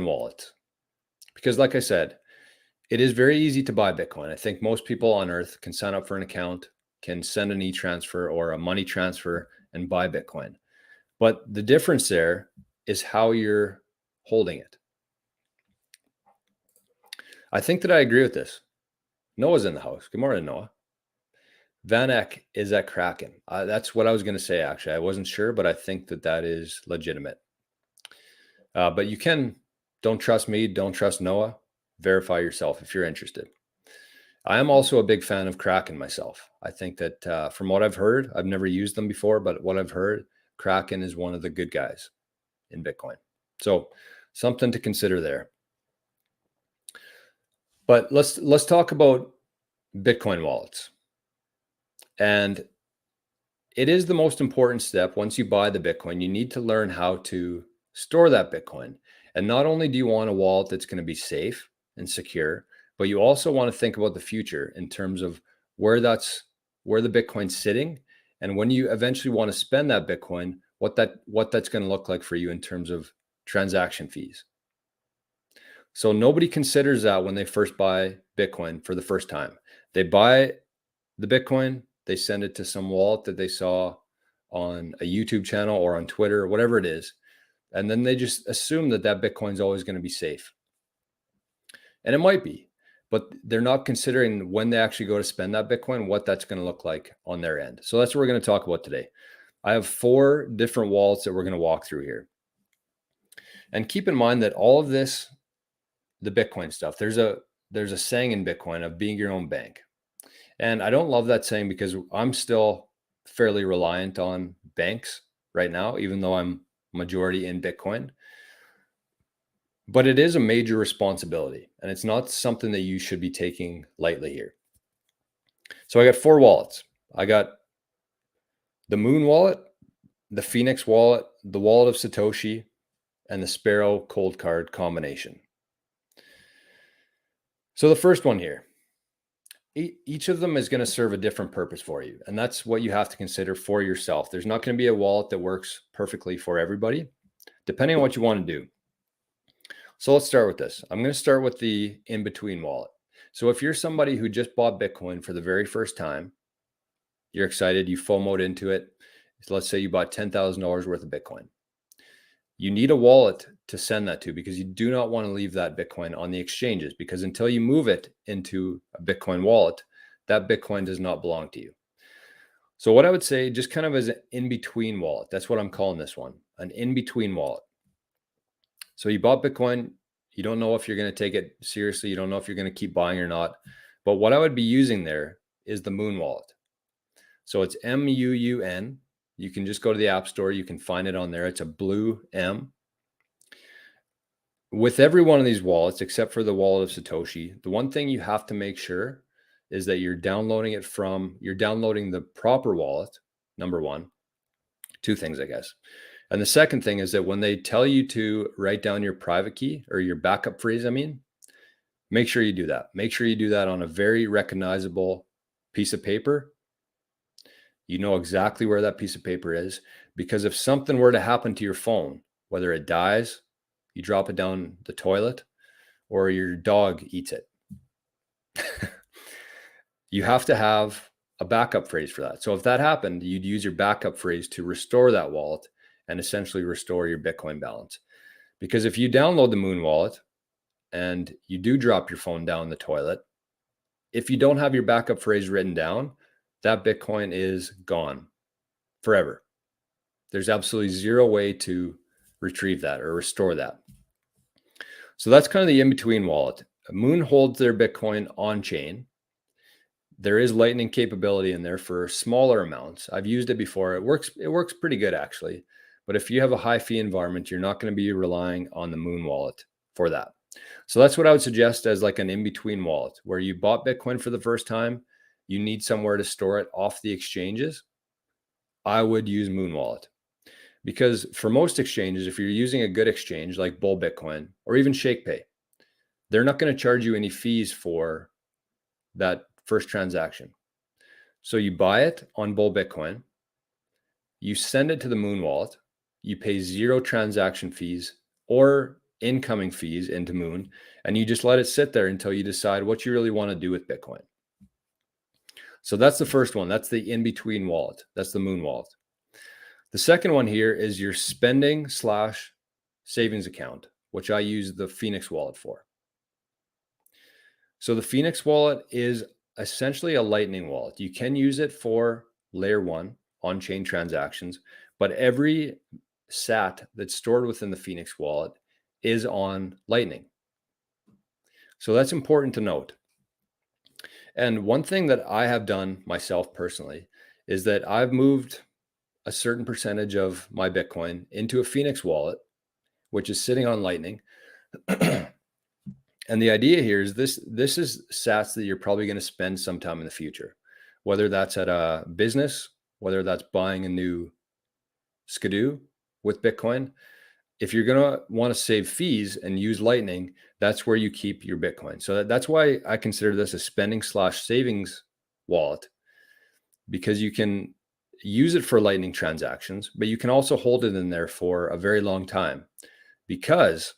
wallets, because like I said, it is very easy to buy Bitcoin. I think most people on earth can sign up for an account, can send an e-transfer or a money transfer and buy Bitcoin. But the difference there is how you're holding it. I think that I agree with this. Noah's in the house. Good morning, Noah. VanEck is at Kraken. That's what I was going to say, actually. I wasn't sure, but I think that is legitimate. But you can, don't trust me, don't trust Noah. Verify yourself if you're interested. I am also a big fan of Kraken myself. I think that from what I've heard, I've never used them before, but what I've heard, Kraken is one of the good guys in Bitcoin. So something to consider there. But let's talk about Bitcoin wallets. And it is the most important step. Once you buy the Bitcoin, you need to learn how to store that Bitcoin. And not only do you want a wallet that's going to be safe and secure, but you also want to think about the future in terms of where the Bitcoin's sitting, and when you eventually want to spend that Bitcoin, what that's going to look like for you in terms of transaction fees. So nobody considers that when they first buy Bitcoin for the first time. They buy the Bitcoin, they send it to some wallet that they saw on a YouTube channel or on Twitter, or whatever it is, and then they just assume that Bitcoin's always going to be safe. And it might be, but they're not considering when they actually go to spend that Bitcoin, what that's going to look like on their end. So that's what we're going to talk about today. I have 4 different wallets that we're going to walk through here. And keep in mind that all of this, the Bitcoin stuff, there's a saying in Bitcoin of being your own bank. And I don't love that saying because I'm still fairly reliant on banks right now, even though I'm majority in Bitcoin. But it is a major responsibility, and it's not something that you should be taking lightly here. So I got 4 wallets. I got the Moon wallet, the Phoenix wallet, the wallet of Satoshi, and the Sparrow cold card combination. So the first one here, each of them is going to serve a different purpose for you. And that's what you have to consider for yourself. There's not going to be a wallet that works perfectly for everybody, depending on what you want to do. So let's start with this. I'm going to start with the in-between wallet. So if you're somebody who just bought Bitcoin for the very first time, you're excited, you FOMO'd into it. So let's say you bought $10,000 worth of Bitcoin. You need a wallet to send that to, because you do not want to leave that Bitcoin on the exchanges, because until you move it into a Bitcoin wallet, that Bitcoin does not belong to you. So what I would say, just kind of as an in-between wallet, that's what I'm calling this one, an in-between wallet. So you bought Bitcoin, you don't know if you're going to take it seriously, you don't know if you're going to keep buying or not. But what I would be using there is the Moon wallet. So it's MUUN. You can just go to the App Store, you can find it on there. It's a blue M. With every one of these wallets, except for the wallet of Satoshi, the one thing you have to make sure is that you're downloading the proper wallet, number one. 2 things, I guess. And the second thing is that when they tell you to write down your private key or your backup phrase, make sure you do that. Make sure you do that on a very recognizable piece of paper. You know exactly where that piece of paper is, because if something were to happen to your phone, whether it dies, you drop it down the toilet, or your dog eats it, you have to have a backup phrase for that. So if that happened, you'd use your backup phrase to restore that wallet and essentially restore your Bitcoin balance. Because if you download the Moon wallet and you do drop your phone down the toilet, if you don't have your backup phrase written down, that Bitcoin is gone forever. There's absolutely zero way to retrieve that or restore that. So that's kind of the in-between wallet. Moon holds their Bitcoin on chain. There is Lightning capability in there for smaller amounts. I've used it before. It works pretty good actually. But if you have a high fee environment, you're not going to be relying on the Moon wallet for that. So that's what I would suggest as like an in-between wallet where you bought Bitcoin for the first time. You need somewhere to store it off the exchanges. I would use Moon wallet because for most exchanges, if you're using a good exchange like Bull Bitcoin or even ShakePay, they're not going to charge you any fees for that first transaction. So you buy it on Bull Bitcoin, you send it to the Moon wallet, you pay 0 transaction fees or incoming fees into Moon, and you just let it sit there until you decide what you really want to do with Bitcoin. So that's the first one. That's the in-between wallet. That's the Moon wallet. The second one here is your spending/savings account, which I use the Phoenix wallet for. So the Phoenix wallet is essentially a Lightning wallet. You can use it for layer 1 on-chain transactions, but every SAT that's stored within the Phoenix wallet is on Lightning. So that's important to note. And one thing that I have done myself personally is that I've moved a certain percentage of my Bitcoin into a Phoenix wallet, which is sitting on Lightning. And the idea here is this is sats that you're probably going to spend sometime in the future, whether that's at a business, whether that's buying a new Skidoo with Bitcoin. If you're going to want to save fees and use Lightning, that's where you keep your Bitcoin. So that's why I consider this a spending/savings wallet, because you can use it for Lightning transactions, but you can also hold it in there for a very long time because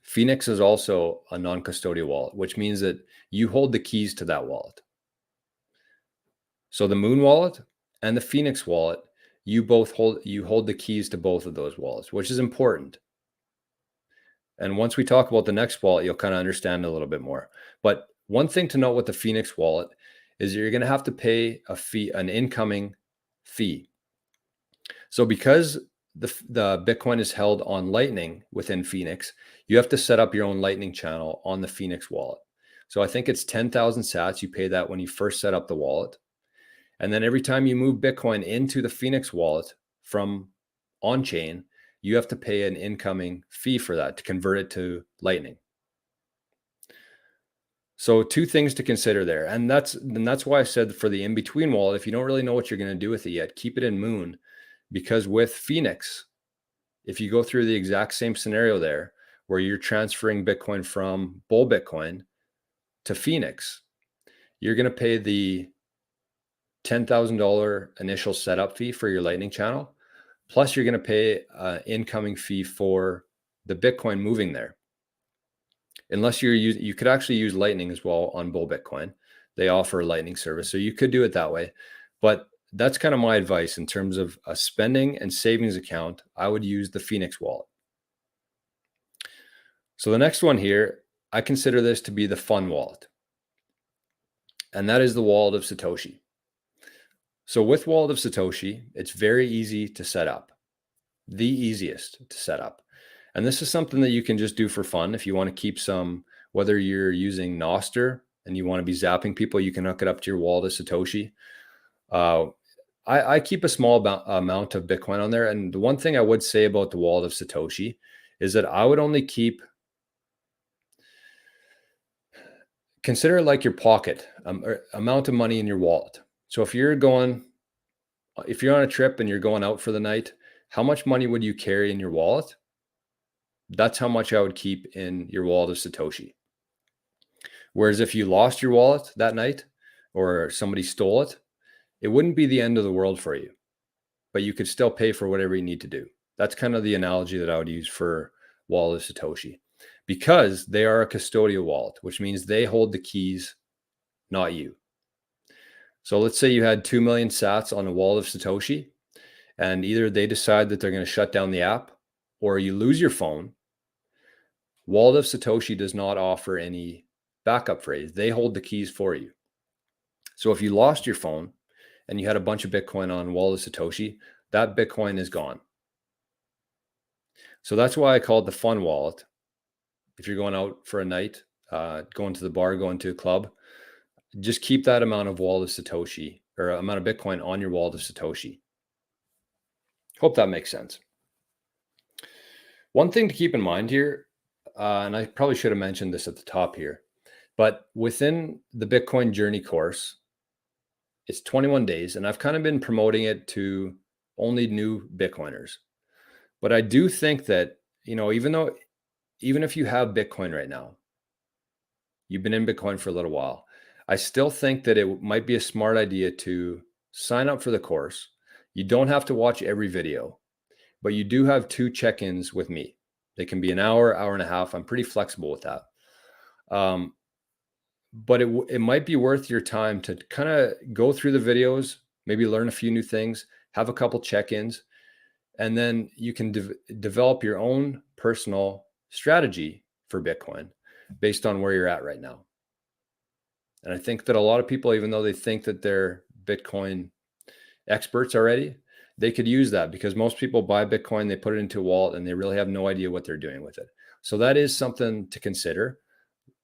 Phoenix is also a non-custodial wallet, which means that you hold the keys to that wallet. So the Moon wallet and the Phoenix wallet, you hold the keys to both of those wallets, which is important. And once we talk about the next wallet, you'll kind of understand a little bit more. But one thing to note with the Phoenix wallet is you're going to have to pay a fee, an incoming fee. So because the Bitcoin is held on Lightning within Phoenix, you have to set up your own Lightning channel on the Phoenix wallet. So I think it's 10,000 sats. You pay that when you first set up the wallet. And then every time you move Bitcoin into the Phoenix wallet from on-chain, you have to pay an incoming fee for that to convert it to Lightning. So 2 things to consider there. And that's why I said for the in-between wallet, if you don't really know what you're going to do with it yet, keep it in Moon. Because with Phoenix, if you go through the exact same scenario there, where you're transferring Bitcoin from Bull Bitcoin to Phoenix, you're going to pay the $10,000 initial setup fee for your Lightning channel. Plus, you're going to pay an incoming fee for the Bitcoin moving there. Unless you could actually use Lightning as well on Bull Bitcoin. They offer a Lightning service, so you could do it that way. But that's kind of my advice in terms of a spending and savings account. I would use the Phoenix wallet. So the next one here, I consider this to be the fun wallet. And that is the wallet of Satoshi. So with Wallet of Satoshi, it's very easy to set up, the easiest to set up. And this is something that you can just do for fun. If you want to keep some, whether you're using Nostr and you want to be zapping people, you can hook it up to your Wallet of Satoshi. I keep a small amount of Bitcoin on there. And the one thing I would say about the Wallet of Satoshi is that I would only consider it like your pocket amount of money in your wallet. So if you're on a trip and you're going out for the night, how much money would you carry in your wallet? That's how much I would keep in your Wallet of Satoshi. Whereas if you lost your wallet that night or somebody stole it, it wouldn't be the end of the world for you, but you could still pay for whatever you need to do. That's kind of the analogy that I would use for Wallet of Satoshi, because they are a custodial wallet, which means they hold the keys, not you. So let's say you had 2 million sats on a wallet of Satoshi, and either they decide that they're going to shut down the app or you lose your phone. Wallet of Satoshi does not offer any backup phrase. They hold the keys for you. So if you lost your phone and you had a bunch of Bitcoin on wallet of Satoshi, that Bitcoin is gone. So that's why I call it the fun wallet. If you're going out for a night, going to the bar, going to a club, just keep that amount of wallet of Satoshi or amount of Bitcoin on your wallet of Satoshi. Hope that makes sense. One thing to keep in mind here, and I probably should have mentioned this at the top here, but within the Bitcoin Journey course, it's 21 days, and I've kind of been promoting it to only new Bitcoiners. But I do think that, even if you have Bitcoin right now, you've been in Bitcoin for a little while, I still think that it might be a smart idea to sign up for the course. You don't have to watch every video, but you do have 2 check-ins with me. They can be an hour, hour and a half. I'm pretty flexible with that. But it might be worth your time to kind of go through the videos, maybe learn a few new things, have a couple check-ins, and then you can develop your own personal strategy for Bitcoin based on where you're at right now. And I think that a lot of people, even though they think that they're Bitcoin experts already, they could use that because most people buy Bitcoin, they put it into a wallet, and they really have no idea what they're doing with it. So that is something to consider.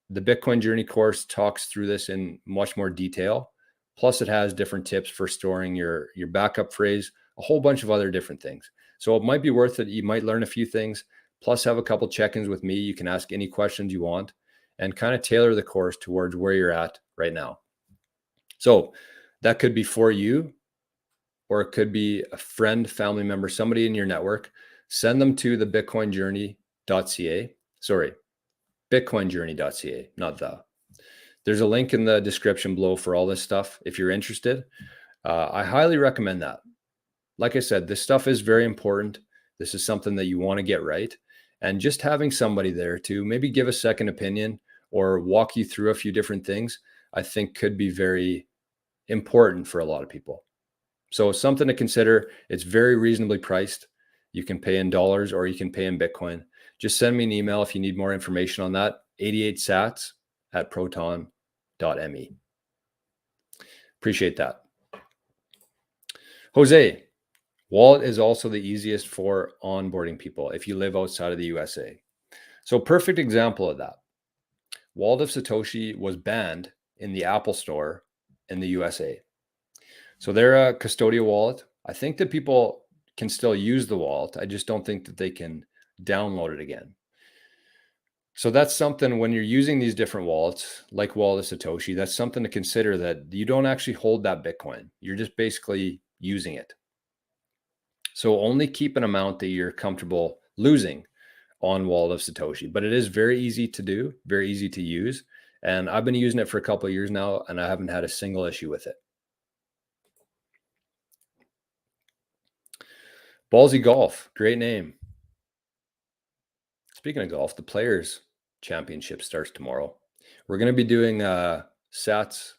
The Bitcoin Journey course talks through this in much more detail. Plus, it has different tips for storing your backup phrase, a whole bunch of other different things. So it might be worth it. You might learn a few things, plus have a couple check-ins with me. You can ask any questions you want and kind of tailor the course towards where you're at right now. So that could be for you, or it could be a friend, family member, somebody in your network. Send them to the bitcoinjourney.ca. Sorry, bitcoinjourney.ca, not the. There's a link in the description below for all this stuff if you're interested. I highly recommend that. Like I said, this stuff is very important. This is something that you want to get right. And just having somebody there to maybe give a second opinion or walk you through a few different things, I think could be very important for a lot of people. So something to consider. It's very reasonably priced. You can pay in dollars or you can pay in Bitcoin. Just send me an email if you need more information on that. 88sats@proton.me. Appreciate that. Jose, wallet is also the easiest for onboarding people if you live outside of the USA. So perfect example of that. Wallet of Satoshi was banned in the Apple Store in the USA. So they're a custodial wallet. I think that people can still use the wallet. I just don't think that they can download it again. So that's something when you're using these different wallets, like wallet of Satoshi, that's something to consider, that you don't actually hold that Bitcoin. You're just basically using it. So only keep an amount that you're comfortable losing on wallet of Satoshi, but it is very easy to do, very easy to use. And I've been using it for a couple of years now, and I haven't had a single issue with it. Ballsy Golf, great name. Speaking of golf, the Players Championship starts tomorrow. We're going to be doing sats.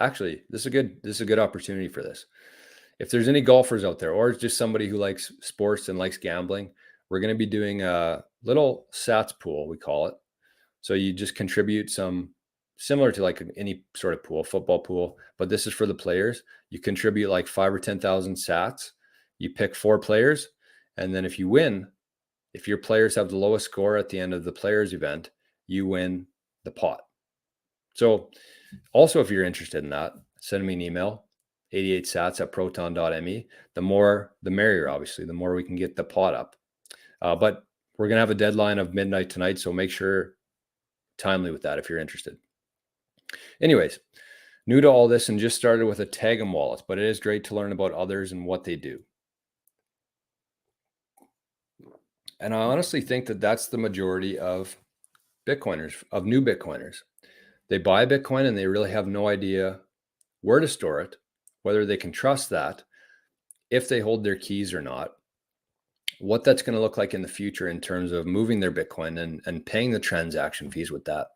Actually, this is a good opportunity for this. If there's any golfers out there, or just somebody who likes sports and likes gambling, we're going to be doing a little sats pool, we call it. So you just contribute some, similar to like any sort of pool, football pool, but this is for the players. You contribute like 5,000 or 10,000 sats. You pick 4 players, and then if you win, if your players have the lowest score at the end of the players event, you win the pot. So also, if you're interested in that, send me an email, 88sats@proton.me. The more, the merrier, obviously, the more we can get the pot up. But we're going to have a deadline of midnight tonight, so make sure timely with that if you're interested. Anyways, new to all this and just started with a Tag'em wallet, but it is great to learn about others and what they do. And I honestly think that that's the majority of Bitcoiners, of new Bitcoiners. They buy Bitcoin and they really have no idea where to store it, whether they can trust that, if they hold their keys or not, what that's going to look like in the future in terms of moving their Bitcoin and paying the transaction fees with that.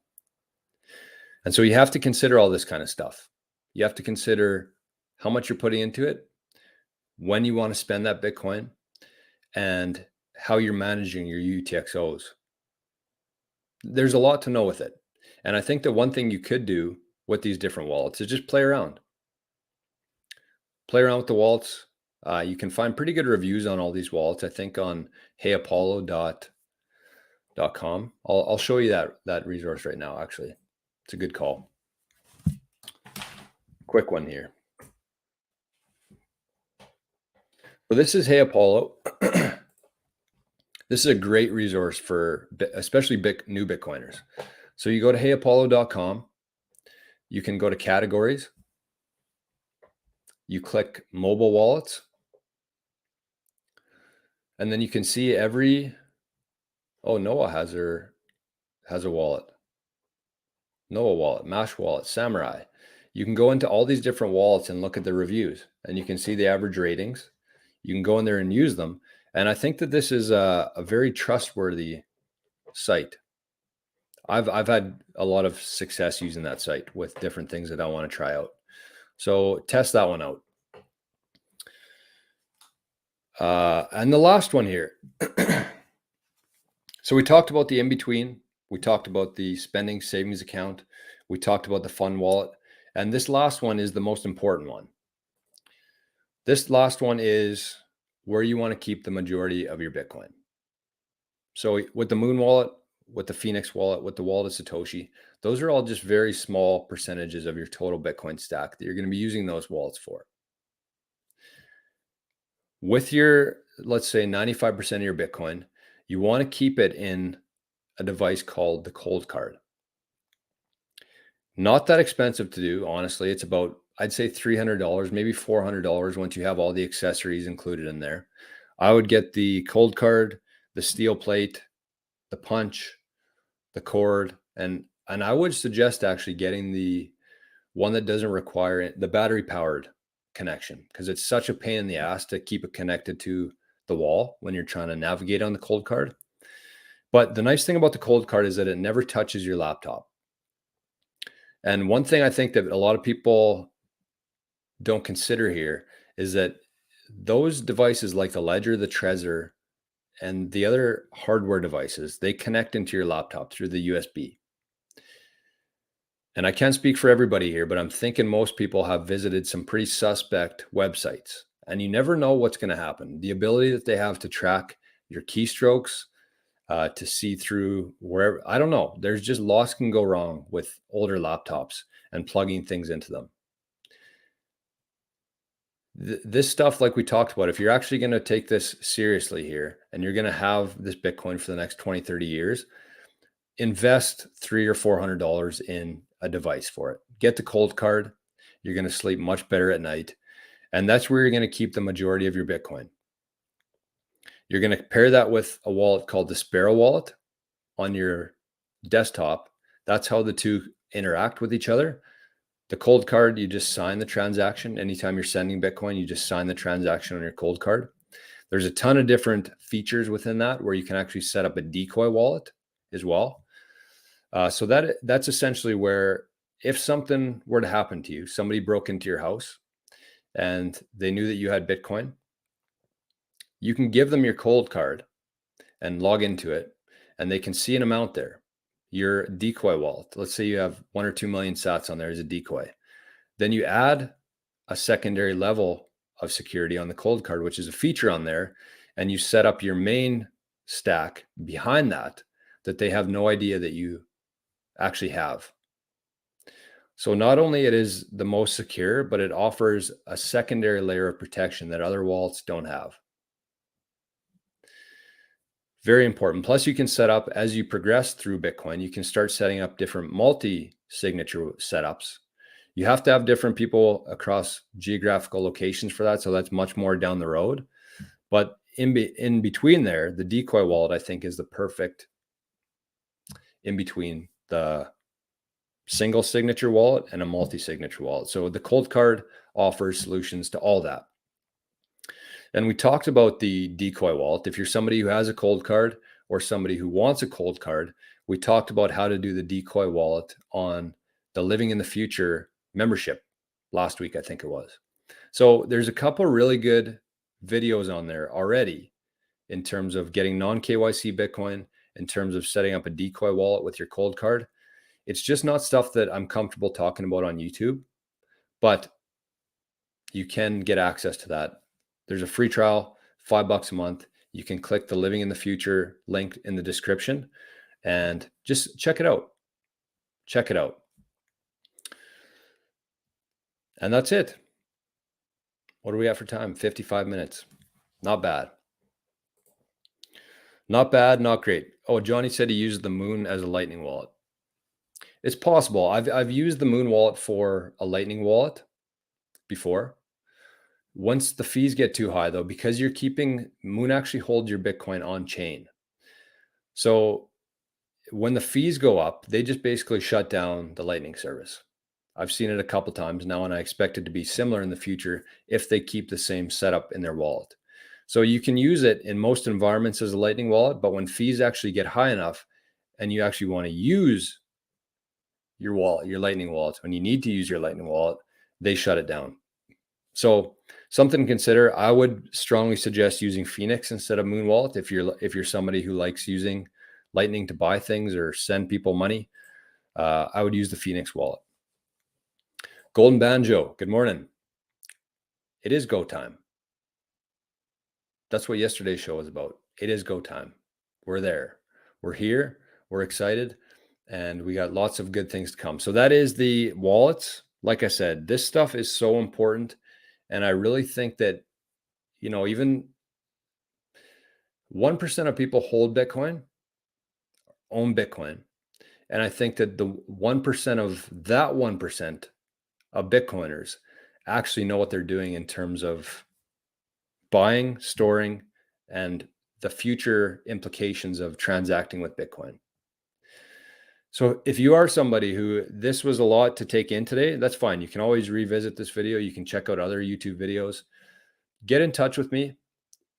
And so you have to consider all this kind of stuff. You have to consider how much you're putting into it, when you want to spend that Bitcoin, and how you're managing your UTXOs. There's a lot to know with it. And I think the one thing you could do with these different wallets is just play around. Play around with the wallets. You can find pretty good reviews on all these wallets, I think, on heyapollo.com. I'll show you that resource right now, actually. It's a good call. Quick one here. So this is Hey Apollo. This is a great resource for especially new Bitcoiners. So you go to heyapollo.com. You can go to categories. You click mobile wallets. And then you can see Noah has a wallet. Noah wallet, Mash wallet, Samurai. You can go into all these different wallets and look at the reviews, and you can see the average ratings. You can go in there and use them. And I think that this is a very trustworthy site. I've had a lot of success using that site with different things that I want to try out. So test that one out. And the last one here. So we talked about the in-between. We talked about the spending savings account. We talked about the fund wallet. And this last one is the most important one. This last one is where you want to keep the majority of your Bitcoin. So with the Moon wallet, with the Phoenix wallet, with the wallet of Satoshi, those are all just very small percentages of your total Bitcoin stack that you're going to be using those wallets for. With your, let's say 95% of your Bitcoin, you want to keep it in a device called the cold card. Not that expensive to do, honestly. It's about, I'd say $300, maybe $400 once you have all the accessories included in there. I would get the cold card, the steel plate, the punch, the cord, and I would suggest actually getting the one that doesn't require the battery powered connection, because it's such a pain in the ass to keep it connected to the wall when you're trying to navigate on the cold card. But the nice thing about the cold card is that it never touches your laptop. And one thing I think that a lot of people don't consider here is that those devices like the Ledger, the Trezor, and the other hardware devices, they connect into your laptop through the USB. And I can't speak for everybody here, but I'm thinking most people have visited some pretty suspect websites, and you never know what's going to happen. The ability that they have to track your keystrokes, to see through wherever, I don't know. There's just lots can go wrong with older laptops and plugging things into them. This stuff, like we talked about, if you're actually going to take this seriously here and you're going to have this Bitcoin for the next 20, 30 years, invest $300 or $400 in a device for it. Get the cold card. You're going to sleep much better at night. And that's where you're going to keep the majority of your Bitcoin. You're going to pair that with a wallet called the Sparrow wallet on your desktop. That's how the two interact with each other. The cold card, you just sign the transaction. Anytime you're sending Bitcoin, you just sign the transaction on your cold card. There's a ton of different features within that where you can actually set up a decoy wallet as well. So that's essentially where if something were to happen to you, somebody broke into your house and they knew that you had Bitcoin, you can give them your cold card and log into it, and they can see an amount there. Your decoy wallet, let's say you have 1 or 2 million sats on there as a decoy. Then you add a secondary level of security on the cold card, which is a feature on there, and you set up your main stack behind that they have no idea that you actually have. So not only it is the most secure, but it offers a secondary layer of protection that other wallets don't have. Very important. Plus, you can set up, as you progress through Bitcoin, you can start setting up different multi-signature setups. You have to have different people across geographical locations for that. So that's much more down the road. But in between there, the decoy wallet, I think, is the perfect in between the single signature wallet and a multi-signature wallet. So the cold card offers solutions to all that. And we talked about the decoy wallet. If you're somebody who has a cold card or somebody who wants a cold card, we talked about how to do the decoy wallet on the Living in the Future membership. last week, I think it was. So there's a couple really good videos on there already in terms of getting non-KYC Bitcoin, in terms of setting up a decoy wallet with your cold card. It's just not stuff that I'm comfortable talking about on YouTube, but you can get access to that. There's a free trial, $5 a month. You can click the Living in the Future link in the description and just check it out. Check it out. And that's it. What do we have for time? 55 minutes. Not bad. Not bad, not great. Oh, Johnny said he used the Moon as a Lightning wallet. It's possible. I've used the Moon wallet for a Lightning wallet before. Once the fees get too high, though, because you're keeping Moon actually holds your Bitcoin on chain. So when the fees go up, they just basically shut down the Lightning service. I've seen it a couple times now, and I expect it to be similar in the future if they keep the same setup in their wallet. So you can use it in most environments as a Lightning wallet, but when fees actually get high enough and you actually want to use your wallet, your Lightning wallet, when you need to use your Lightning wallet, they shut it down. So something to consider. I would strongly suggest using Phoenix instead of Moon Wallet if you're somebody who likes using Lightning to buy things or send people money. I would use the Phoenix wallet. Golden Banjo, good morning. It is go time. That's what yesterday's show was about. It is go time. We're there. We're here. We're excited. And we got lots of good things to come. So that is the wallets. Like I said, this stuff is so important. And I really think that, even 1% of people hold Bitcoin, own Bitcoin. And I think that the 1% of that 1% of Bitcoiners actually know what they're doing in terms of buying, storing, and the future implications of transacting with Bitcoin. So if you are somebody who this was a lot to take in today, that's fine. You can always revisit this video. You can check out other YouTube videos. Get in touch with me.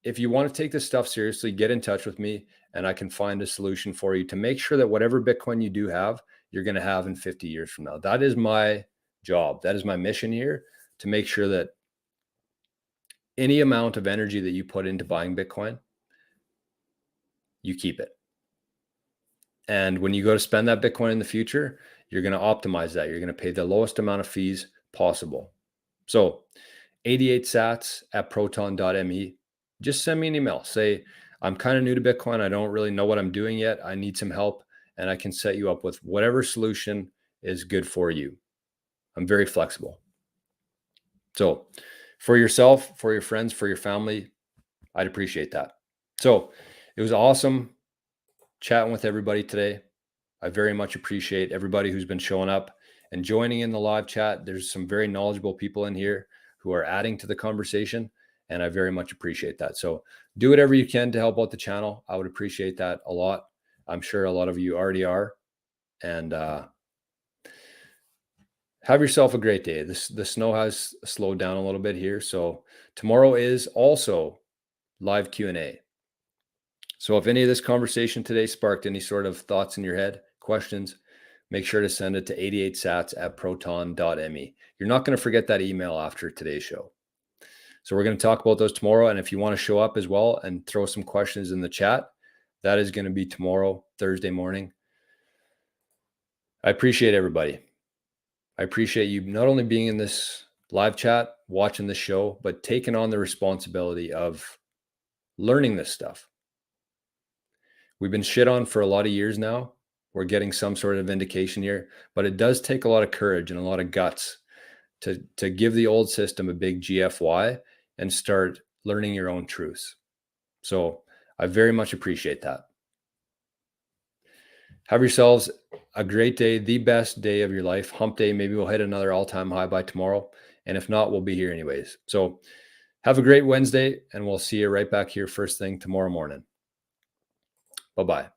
If you want to take this stuff seriously, get in touch with me and I can find a solution for you to make sure that whatever Bitcoin you do have, you're going to have in 50 years from now. That is my job. That is my mission here, to make sure that any amount of energy that you put into buying Bitcoin, you keep it. And when you go to spend that Bitcoin in the future, you're going to optimize that. You're going to pay the lowest amount of fees possible. So 88 sats at proton.me. Just send me an email. Say, I'm kind of new to Bitcoin. I don't really know what I'm doing yet. I need some help. And I can set you up with whatever solution is good for you. I'm very flexible. So for yourself, for your friends, for your family, I'd appreciate that. So it was awesome chatting with everybody today. I very much appreciate everybody who's been showing up and joining in the live chat. There's some very knowledgeable people in here who are adding to the conversation, and I very much appreciate that. So do whatever you can to help out the channel. I would appreciate that a lot. I'm sure a lot of you already are. And have yourself a great day. The snow has slowed down a little bit here. So tomorrow is also live Q&A. So if any of this conversation today sparked any sort of thoughts in your head, questions, make sure to send it to 88sats at proton.me. You're not going to forget that email after today's show. So we're going to talk about those tomorrow. And if you want to show up as well and throw some questions in the chat, that is going to be tomorrow, Thursday morning. I appreciate everybody. I appreciate you not only being in this live chat, watching the show, but taking on the responsibility of learning this stuff. We've been shit on for a lot of years now. We're getting some sort of vindication here, but it does take a lot of courage and a lot of guts to give the old system a big GFY and start learning your own truths. So I very much appreciate that. Have yourselves a great day, the best day of your life. Hump day, maybe we'll hit another all-time high by tomorrow. And if not, we'll be here anyways. So have a great Wednesday, and we'll see you right back here first thing tomorrow morning. Bye-bye.